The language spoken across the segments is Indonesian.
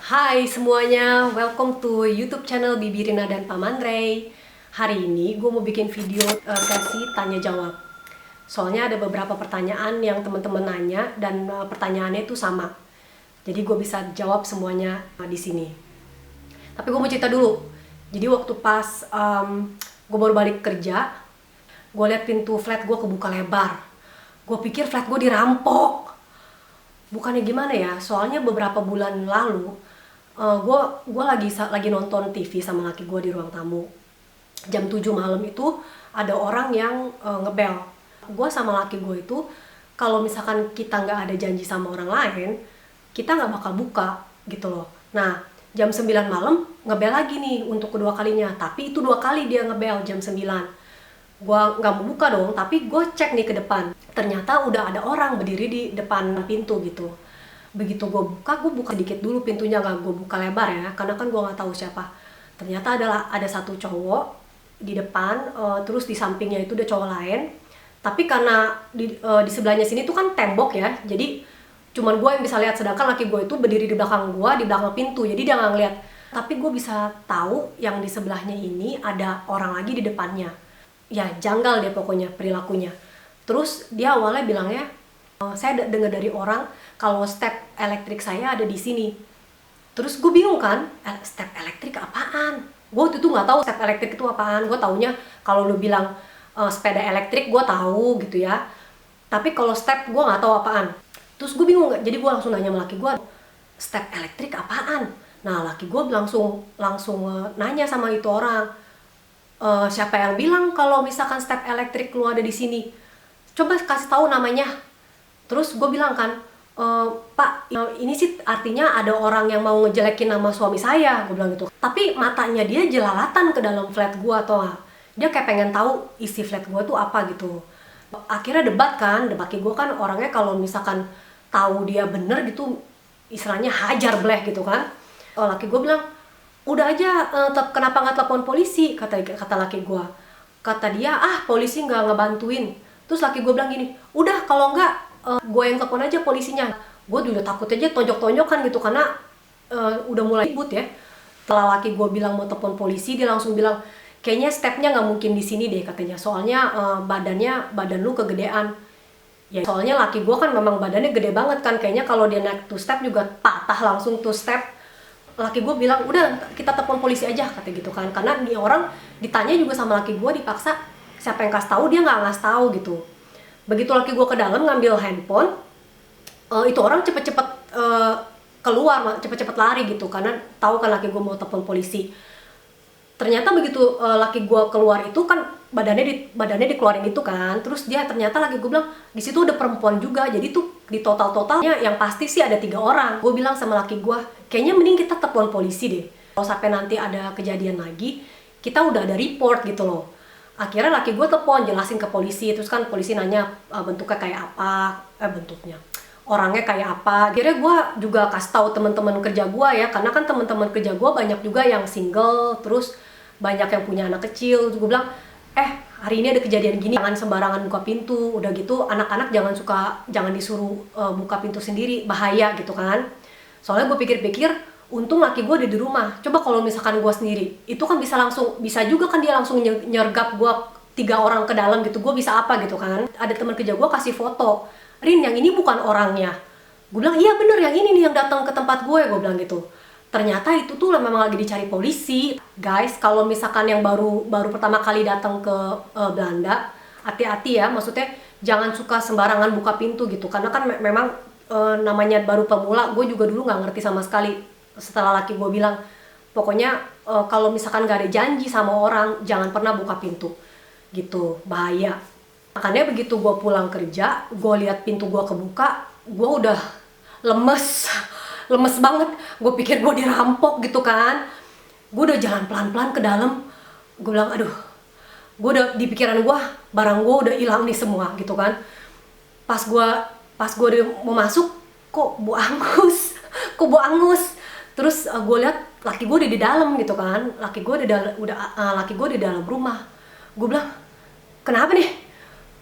Hai semuanya, welcome to YouTube channel Bibi Rina dan Paman Ray. Hari ini gue mau bikin video sesi tanya jawab. Soalnya ada beberapa pertanyaan yang teman-teman nanya dan pertanyaannya itu sama. Jadi gue bisa jawab semuanya di sini. Tapi gue mau cerita dulu. Jadi waktu pas gue baru balik kerja, gue liat pintu flat gue kebuka lebar. Gue pikir flat gue dirampok. Bukannya gimana ya, soalnya beberapa bulan lalu gue lagi nonton TV sama laki gue di ruang tamu. Jam 7 malam itu ada orang yang ngebel. Gue sama laki gue itu kalau misalkan kita nggak ada janji sama orang lain, kita nggak bakal buka gitu loh. Nah, jam 9 malam ngebel lagi nih untuk kedua kalinya. Tapi itu 2 kali dia ngebel jam 9. Gue nggak mau buka dong, tapi gue cek nih ke depan. Ternyata udah ada orang berdiri di depan pintu gitu. Begitu gue buka sedikit dulu pintunya, nggak gue buka lebar ya, karena kan gue nggak tahu siapa. Ternyata ada satu cowok di depan, terus di sampingnya itu ada cowok lain. Tapi karena di sebelahnya sini tuh kan tembok ya, jadi cuman gue yang bisa lihat, sedangkan laki gue itu berdiri di belakang gue, di belakang pintu, jadi dia nggak ngeliat. Tapi gue bisa tahu yang di sebelahnya ini ada orang lagi di depannya. Ya janggal deh pokoknya perilakunya. Terus dia awalnya bilangnya, saya dengar dari orang kalau step elektrik saya ada di sini. Terus gue bingung kan, step elektrik apaan? Gue waktu itu nggak tahu step elektrik itu apaan. Gue taunya kalau lu bilang sepeda elektrik gue tahu gitu ya. Tapi kalau step gue nggak tahu apaan. Terus gue bingung, jadi gue langsung nanya sama laki gue, step elektrik apaan? Nah laki gue langsung nanya sama itu orang, siapa yang bilang kalau misalkan step elektrik lu ada di sini? Coba kasih tahu namanya. Terus gue bilang kan, Pak, ini sih artinya ada orang yang mau ngejelekin nama suami saya, gue bilang gitu. Tapi matanya dia jelalatan ke dalam flat gue atau nggak? Dia kayak pengen tahu isi flat gue tuh apa gitu. Akhirnya debat kan, laki gue kan orangnya kalau misalkan tahu dia bener gitu, istilahnya hajar bleh gitu kan. Laki gue bilang, udah aja, kenapa nggak telepon polisi, kata laki gue. Kata dia, polisi nggak ngebantuin. Terus laki gue bilang gini, udah kalau nggak gue yang telepon aja polisinya. Gue juga takut aja tonjok-tonjokan gitu, karena udah mulai ribut ya. Setelah laki gue bilang mau telepon polisi, dia langsung bilang, kayaknya stepnya nggak mungkin di sini deh katanya, soalnya badan lu kegedean. Ya soalnya laki gue kan memang badannya gede banget kan, kayaknya kalau dia naik 2 step juga patah langsung 2 step. Laki gue bilang, udah kita telepon polisi aja kata gitu kan, karena dia orang ditanya juga sama laki gue, dipaksa siapa yang kasih tahu, dia nggak ngasih tahu gitu. Begitu laki gue ke dalam ngambil handphone, itu orang cepet-cepet keluar, cepet-cepet lari gitu, karena tahu kan laki gue mau telepon polisi. Ternyata begitu laki gue keluar itu kan badannya dikeluarin itu kan, terus dia ternyata laki gue bilang di situ ada perempuan juga, jadi tuh di totalnya yang pasti sih ada 3 orang. Gue bilang sama laki gue, kayaknya mending kita telepon polisi deh, kalau sampai nanti ada kejadian lagi kita udah ada report gitu loh. Akhirnya laki gue telepon jelasin ke polisi, terus kan polisi nanya bentuknya kayak apa, orangnya kayak apa. Akhirnya gue juga kasih tahu teman-teman kerja gue ya, karena kan teman-teman kerja gue banyak juga yang single, terus banyak yang punya anak kecil. Gue bilang, hari ini ada kejadian gini, jangan sembarangan buka pintu. Udah gitu anak-anak jangan disuruh buka pintu sendiri, bahaya gitu kan. Soalnya gue pikir-pikir, untung laki gue ada di rumah. Coba kalau misalkan gue sendiri, itu kan bisa juga kan dia langsung nyergap gue 3 orang ke dalam gitu. Gue bisa apa gitu kan. Ada teman kerja gue kasih foto, Rin, yang ini bukan orangnya. Gue bilang, iya bener yang ini nih yang datang ke tempat gue bilang gitu. Ternyata itu tuh memang lagi dicari polisi. Guys, kalau misalkan yang baru pertama kali datang ke Belanda, hati-hati ya, maksudnya jangan suka sembarangan buka pintu gitu, karena kan memang namanya baru pemula. Gue juga dulu nggak ngerti sama sekali. Setelah laki gue bilang, pokoknya kalau misalkan gak ada janji sama orang, jangan pernah buka pintu gitu, bahaya. Makanya begitu gue pulang kerja, gue lihat pintu gue kebuka, gue udah lemes banget. Gue pikir gue dirampok gitu kan. Gue udah jalan pelan-pelan ke dalam. Gue bilang, aduh, gue udah di pikiran gue, barang gue udah hilang nih semua gitu kan. Pas gue udah mau masuk, kok bau angus, Terus gue lihat laki gue udah di dalam gitu kan. Laki gue di dalam rumah. Gue bilang, kenapa nih?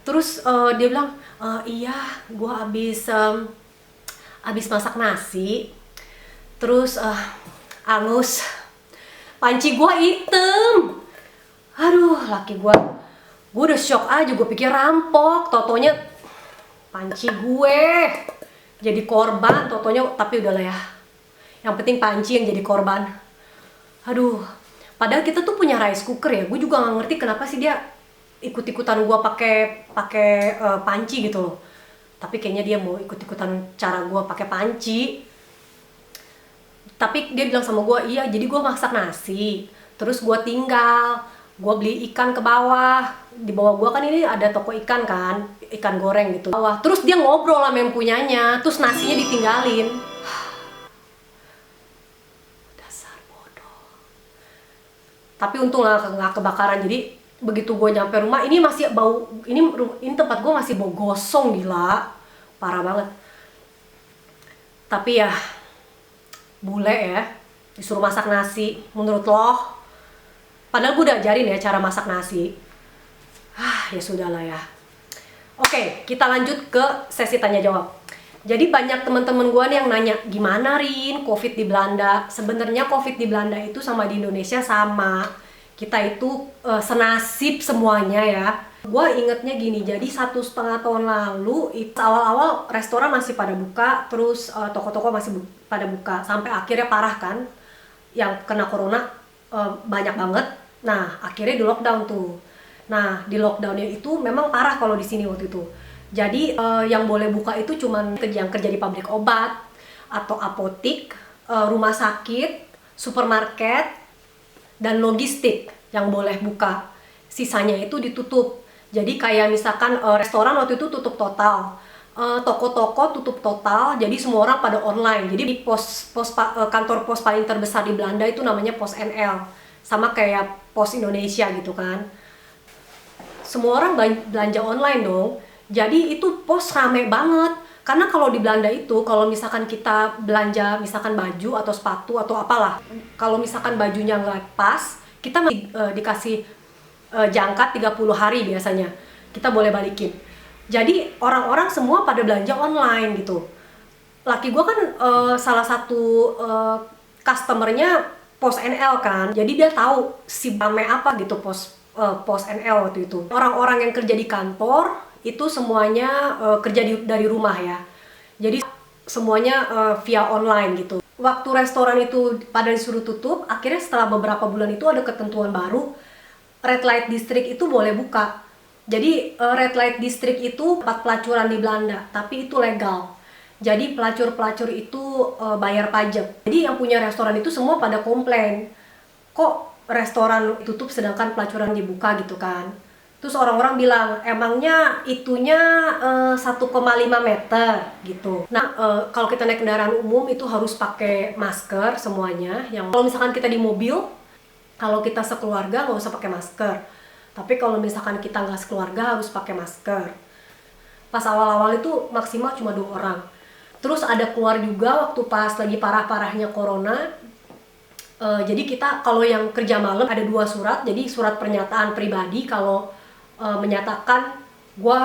Terus dia bilang, iya gue abis masak nasi, Terus angus, panci gue hitam. Aduh, laki gue udah shock aja, gue pikir rampok, totonya panci gue jadi korban, totonya. Tapi udahlah ya, yang penting panci yang jadi korban. Aduh, padahal kita tuh punya rice cooker ya. Gue juga nggak ngerti kenapa sih dia ikut-ikutan gue pakai panci gitu loh. Tapi kayaknya dia mau ikut-ikutan cara gue pakai panci. Tapi dia bilang sama gue, iya jadi gue masak nasi, terus gue gue beli ikan ke bawah. Di bawah gue kan ini ada toko ikan kan, ikan goreng gitu bawah. Terus dia ngobrol sama yang punyanya, terus nasinya ditinggalin. Dasar bodoh. Tapi untung lah nggak kebakaran. Jadi begitu gue nyampe rumah, ini masih bau, ini tempat gue masih bau gosong, gila, parah banget. Tapi ya bule ya, disuruh masak nasi, menurut lo? Padahal gue udah ajarin ya cara masak nasi. Ya sudahlah ya. Oke, kita lanjut ke sesi tanya jawab. Jadi banyak teman-teman gue nih yang nanya, gimana Rin COVID di Belanda? Sebenarnya COVID di Belanda itu sama di Indonesia sama. Kita itu senasib semuanya ya. Gue ingetnya gini, jadi 1,5 tahun lalu itu awal-awal restoran masih pada buka, terus toko-toko masih pada buka, sampai akhirnya parah kan, yang kena corona banyak banget. Nah akhirnya di lockdown tuh. Nah di lockdownnya itu memang parah kalau di sini waktu itu. Jadi yang boleh buka itu cuman yang kerja di pabrik obat atau apotik, rumah sakit, supermarket, dan logistik yang boleh buka. Sisanya itu ditutup. Jadi kayak misalkan restoran waktu itu tutup total, toko-toko tutup total. Jadi semua orang pada online. Jadi di kantor pos paling terbesar di Belanda itu namanya Pos NL, sama kayak Pos Indonesia gitu kan. Semua orang belanja online dong. Jadi itu pos rame banget. Karena kalau di Belanda itu, kalau misalkan kita belanja misalkan baju atau sepatu atau apalah, kalau misalkan bajunya nggak pas, kita dikasih jangka 30 hari biasanya. Kita boleh balikin. Jadi orang-orang semua pada belanja online gitu. Laki gue kan salah satu customernya Pos NL kan. Jadi dia tahu si rame apa gitu Pos NL waktu itu. Orang-orang yang kerja di kantor itu semuanya kerja dari rumah ya. Jadi semuanya via online gitu. Waktu restoran itu pada disuruh tutup, akhirnya setelah beberapa bulan itu ada ketentuan baru, red light district itu boleh buka. Jadi red light district itu tempat pelacuran di Belanda, tapi itu legal. Jadi pelacur-pelacur itu bayar pajak. Jadi yang punya restoran itu semua pada komplain, kok restoran tutup sedangkan pelacuran dibuka gitu kan. Terus orang-orang bilang, emangnya itunya 1,5 meter gitu. Nah, kalau kita naik kendaraan umum itu harus pakai masker semuanya. Kalau misalkan kita di mobil, kalau kita sekeluarga nggak usah pakai masker. Tapi kalau misalkan kita nggak sekeluarga harus pakai masker. Pas awal-awal itu maksimal cuma 2 orang. Terus ada keluar juga waktu pas lagi parah-parahnya corona. Jadi kita kalau yang kerja malam ada 2 surat. Jadi surat pernyataan pribadi kalau menyatakan gue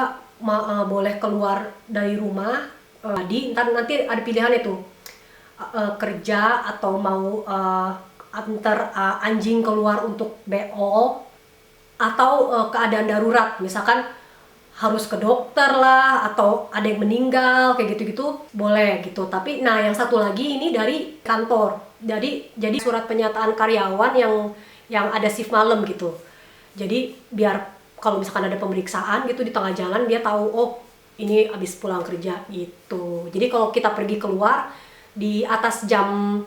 boleh keluar dari rumah. Nanti ada pilihan itu, kerja atau mau antar anjing keluar untuk BO, atau keadaan darurat, misalkan harus ke dokter lah atau ada yang meninggal kayak gitu-gitu boleh gitu. Tapi nah yang satu lagi ini dari kantor, jadi surat pernyataan karyawan yang ada shift malam gitu. Jadi biar kalau misalkan ada pemeriksaan gitu di tengah jalan dia tahu, oh ini habis pulang kerja gitu. Jadi kalau kita pergi keluar di atas jam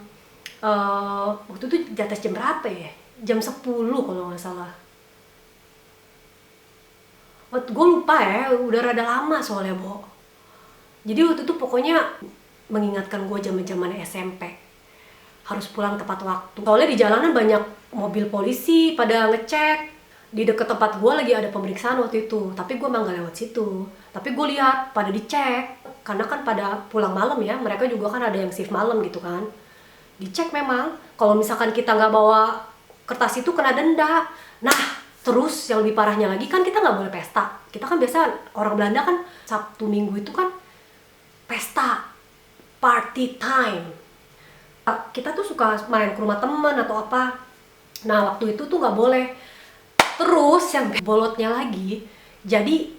waktu itu di atas jam berapa ya? Jam 10 kalau nggak salah. Gue lupa ya, udah rada lama soalnya, Bo. Jadi waktu itu pokoknya mengingatkan gue zaman-zaman SMP. Harus pulang tepat waktu. Soalnya di jalanan banyak mobil polisi pada ngecek. Di deket tempat gue lagi ada pemeriksaan waktu itu. Tapi gue emang gak lewat situ. Tapi gue lihat pada dicek. Karena kan pada pulang malam ya, mereka juga kan ada yang shift malam gitu kan. Dicek memang. Kalau misalkan kita nggak bawa kertas itu kena denda. Nah, terus yang lebih parahnya lagi kan kita nggak boleh pesta. Kita kan biasa orang Belanda kan Sabtu Minggu itu kan pesta, party time. kita tuh suka main ke rumah temen atau apa. Nah waktu itu tuh nggak boleh. Terus yang bolotnya lagi, jadi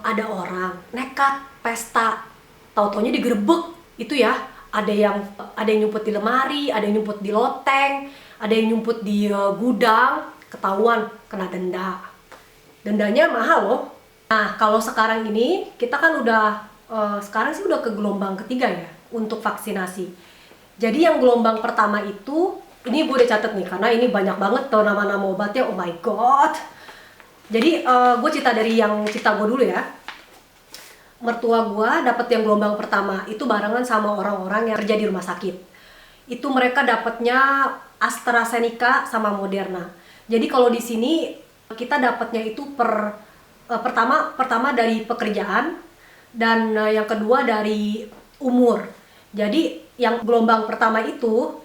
ada orang nekat pesta, tahu-taunya digerebek itu ya. Ada yang nyumput di lemari, ada yang nyumput di loteng, ada yang nyumput di gudang, ketahuan kena denda. Dendanya mahal loh. Nah kalau sekarang ini kita kan udah sekarang sih udah ke gelombang ketiga ya untuk vaksinasi. Jadi yang gelombang pertama itu, ini gue udah catet nih karena ini banyak banget tuh nama-nama obatnya. Oh my god. Jadi gue cerita gue dulu ya. Mertua gue dapet yang gelombang pertama itu barengan sama orang-orang yang kerja di rumah sakit. Itu mereka dapatnya AstraZeneca sama Moderna. Jadi kalau di sini kita dapatnya itu pertama dari pekerjaan, dan yang kedua dari umur. Jadi yang gelombang pertama itu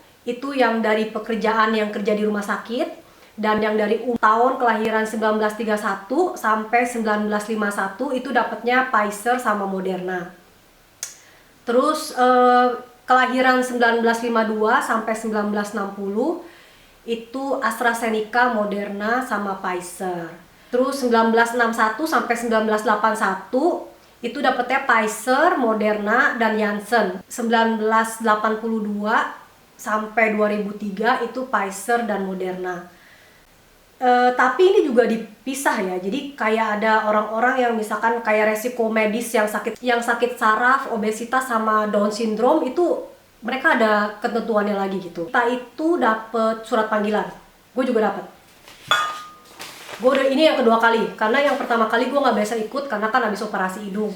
yang dari pekerjaan yang kerja di rumah sakit, dan yang dari tahun kelahiran 1931 sampai 1951 itu dapatnya Pfizer sama Moderna. Terus kelahiran 1952 sampai 1960 itu AstraZeneca, Moderna sama Pfizer. Terus 1961 sampai 1981 itu dapatnya Pfizer, Moderna, dan Janssen. 1982 sampai 2003 itu Pfizer dan Moderna. Tapi ini juga dipisah ya, jadi kayak ada orang-orang yang misalkan kayak resiko medis yang sakit saraf, obesitas sama Down syndrome, itu mereka ada ketentuannya lagi gitu. Kita itu dapet surat panggilan, gue juga dapet. Ini yang kedua kali, karena yang pertama kali gue nggak biasa ikut karena kan habis operasi hidung.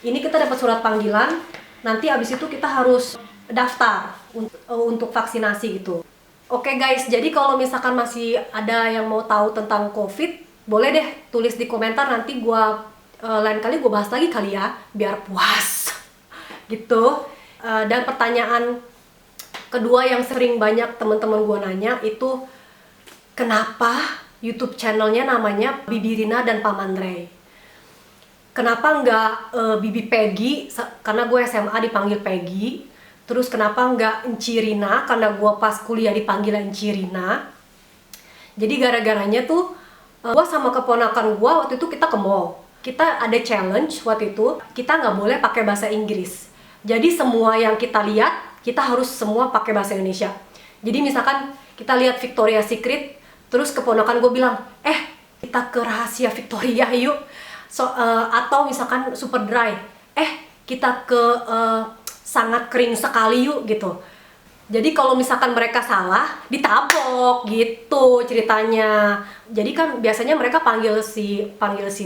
Ini kita dapat surat panggilan, nanti abis itu kita harus daftar untuk vaksinasi gitu. Oke guys, jadi kalau misalkan masih ada yang mau tahu tentang COVID, boleh deh tulis di komentar, nanti lain kali gue bahas lagi kali ya, biar puas gitu. Dan pertanyaan kedua yang sering banyak teman-teman gue nanya itu, kenapa YouTube channelnya namanya Bibi Rina dan Paman Ray? Kenapa nggak Bibi Peggy, karena gue SMA dipanggil Peggy. Terus kenapa nggak Enci Rina, karena gue pas kuliah dipanggil Enci Rina. Jadi gara-garanya tuh gue sama keponakan gue waktu itu kita ke mall. Kita ada challenge waktu itu, kita nggak boleh pakai bahasa Inggris. Jadi semua yang kita lihat, kita harus semua pakai bahasa Indonesia. Jadi misalkan kita lihat Victoria's Secret, terus keponakan gue bilang, kita ke rahasia Victoria yuk. Atau misalkan Superdry, kita ke sangat kering sekali yuk gitu. Jadi kalau misalkan mereka salah, ditabok gitu ceritanya. Jadi kan biasanya mereka panggil si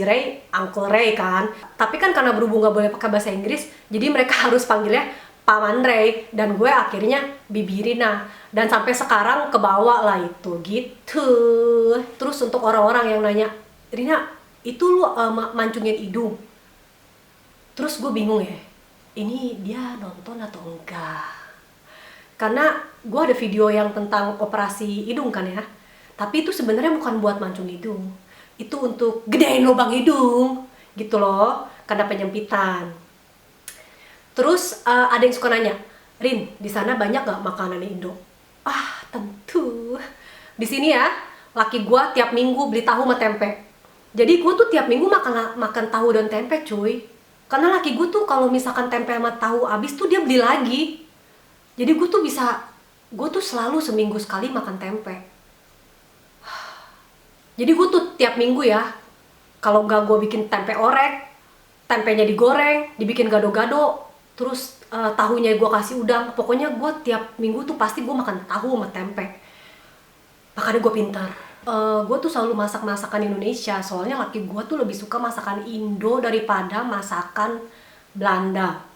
Ray, Uncle Ray kan. Tapi kan karena berhubung gak boleh pakai bahasa Inggris, jadi mereka harus panggilnya Paman Ray, dan gue akhirnya Bibi Rina. Dan sampai sekarang kebawa lah itu gitu. Terus untuk orang-orang yang nanya, Rina, itu lu mancungin hidung? Terus gue bingung ya, ini dia nonton atau enggak? Karena gue ada video yang tentang operasi hidung kan ya, tapi itu sebenarnya bukan buat mancung hidung, itu untuk gedein lubang hidung gitu loh, karena penyempitan. Terus ada yang suka nanya, Rin, di sana banyak gak makanan Indo? Tentu. Di sini ya, laki gue tiap minggu beli tahu sama tempe. Jadi gue tuh tiap minggu makan tahu dan tempe cuy. Karena laki gue tuh kalau misalkan tempe sama tahu habis tuh dia beli lagi. Jadi gue tuh selalu seminggu sekali makan tempe. Jadi gue tuh tiap minggu ya, kalau nggak gue bikin tempe orek, tempenya digoreng, dibikin gado-gado, terus tahunya gue kasih udang. Pokoknya gue tiap minggu tuh pasti gue makan tahu sama tempe. Makanya gue pintar. Gue tuh selalu masak masakan Indonesia, soalnya laki gue tuh lebih suka masakan Indo daripada masakan Belanda.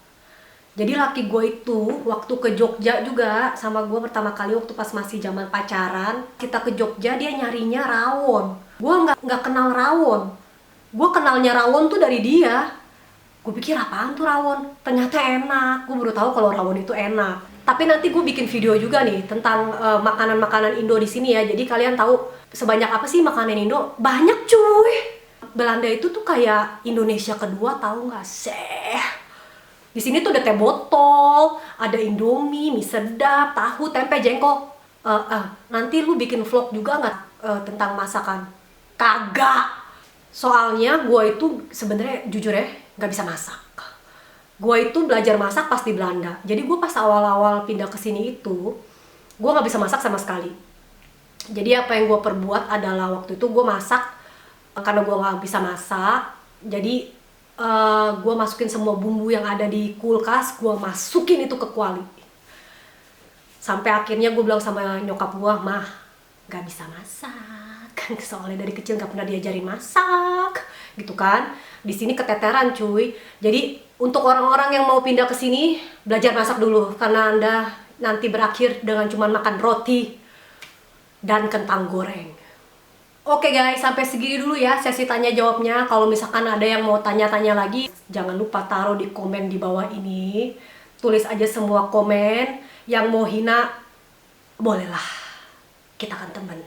Jadi laki gue itu waktu ke Jogja juga sama gue pertama kali waktu pas masih zaman pacaran, kita ke Jogja, dia nyarinya rawon. Gue nggak kenal rawon. Gue kenalnya rawon tuh dari dia. Gue pikir apaan tuh rawon? Ternyata enak. Gue baru tahu kalau rawon itu enak. Tapi nanti gue bikin video juga nih tentang makanan-makanan Indo di sini ya. Jadi kalian tahu sebanyak apa sih makanan Indo? Banyak cuy. Belanda itu tuh kayak Indonesia kedua, tahu nggak sih? Di sini tuh ada teh botol, ada Indomie, mie sedap, tahu, tempe, jengkol. Nanti lu bikin vlog juga nggak tentang masakan? Kagak. Soalnya gue itu sebenarnya jujur ya nggak bisa masak. Gue itu belajar masak pas di Belanda. Jadi gue pas awal-awal pindah ke sini itu, gue nggak bisa masak sama sekali. Jadi apa yang gue perbuat adalah waktu itu gue masak karena gue nggak bisa masak. Jadi gue masukin semua bumbu yang ada di kulkas, gue masukin itu ke kuali. Sampai akhirnya gue bilang sama nyokap gue, "Mah, nggak bisa masak." Kan soalnya dari kecil nggak pernah diajarin masak, gitu kan. Di sini keteteran cuy. Jadi untuk orang-orang yang mau pindah ke sini, belajar masak dulu karena Anda nanti berakhir dengan cuma makan roti dan kentang goreng. Oke guys, sampai segini dulu ya sesi tanya jawabnya. Kalau misalkan ada yang mau tanya-tanya lagi, jangan lupa taruh di komen di bawah ini. Tulis aja semua komen. Yang mau hina, bolehlah. Kita kan temen.